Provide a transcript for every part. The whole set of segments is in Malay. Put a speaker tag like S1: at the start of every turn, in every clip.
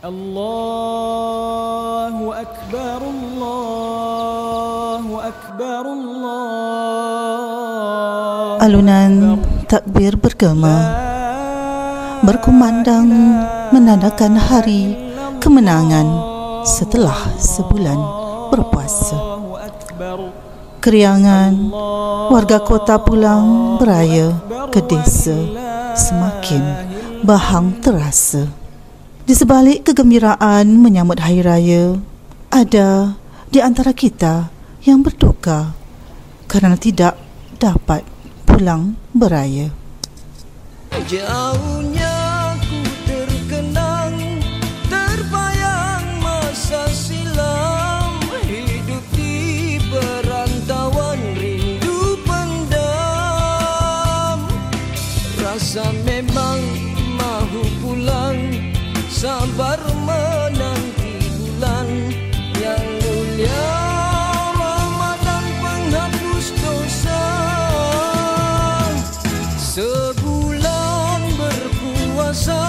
S1: Allahu Akbar, Allahu Akbar, Allah.
S2: Alunan takbir bergema berkumandang menandakan hari kemenangan setelah sebulan berpuasa. Keriangan warga kota pulang beraya ke desa semakin bahang terasa. Di sebalik kegembiraan menyambut Hari Raya, ada di antara kita yang berduka kerana tidak dapat pulang beraya.
S3: Jauhnya ku terkenang, terbayang masa silam, hidup di perantauan, rindu pendam. Rasa memang mahu pulang, sabar menanti bulan yang mulia, Ramadan penghapus dosa. Sebulan berpuasa,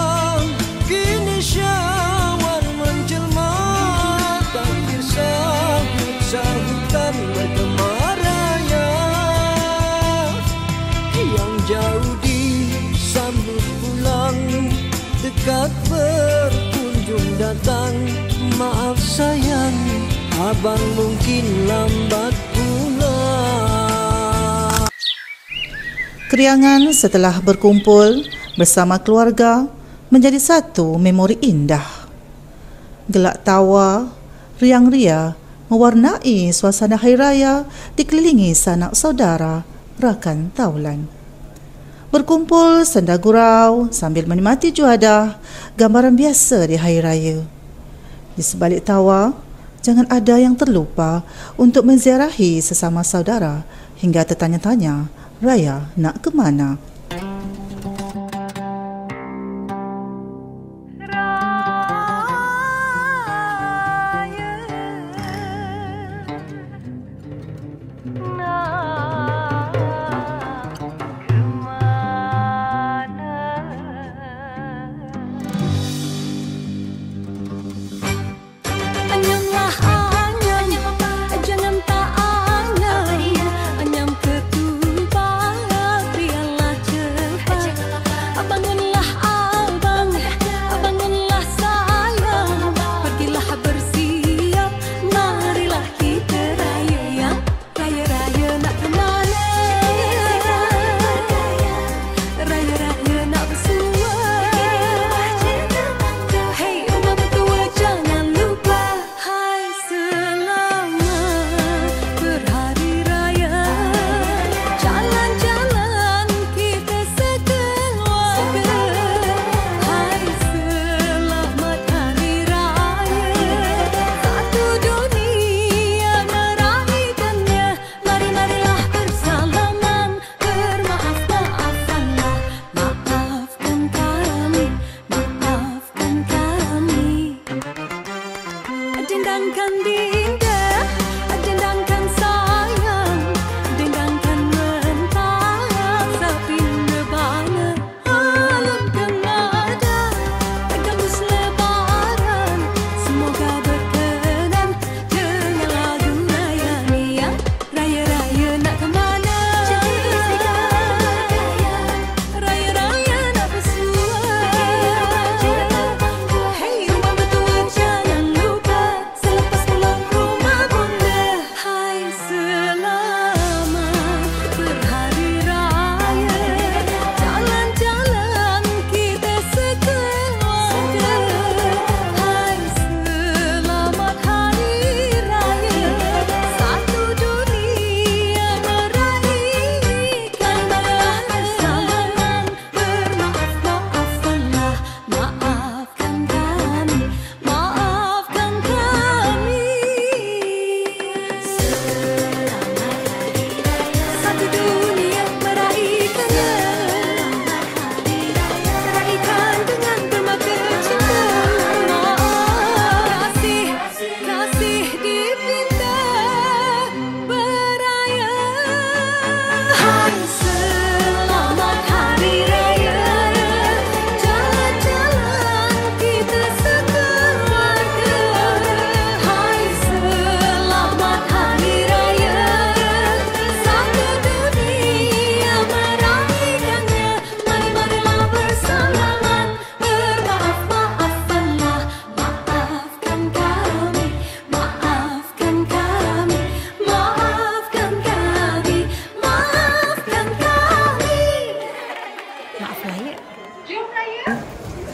S3: kini Syawal menjelma, takbir sahut-sahutan bergema raya. Yang jauh disambut pulang, dekat berkunjung datang. Maaf sayang, abang mungkin lambat pulang.
S2: Keriangan setelah berkumpul bersama keluarga menjadi satu memori indah. Gelak tawa, riang ria mewarnai suasana Hari Raya dikelilingi sanak saudara, rakan taulan. Berkumpul senda gurau sambil menikmati juadah, gambaran biasa di Hari Raya. Di sebalik tawa, jangan ada yang terlupa untuk menziarahi sesama saudara hingga tertanya-tanya, raya nak ke mana?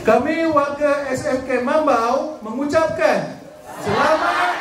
S4: Kami warga SMK Mambau mengucapkan selamat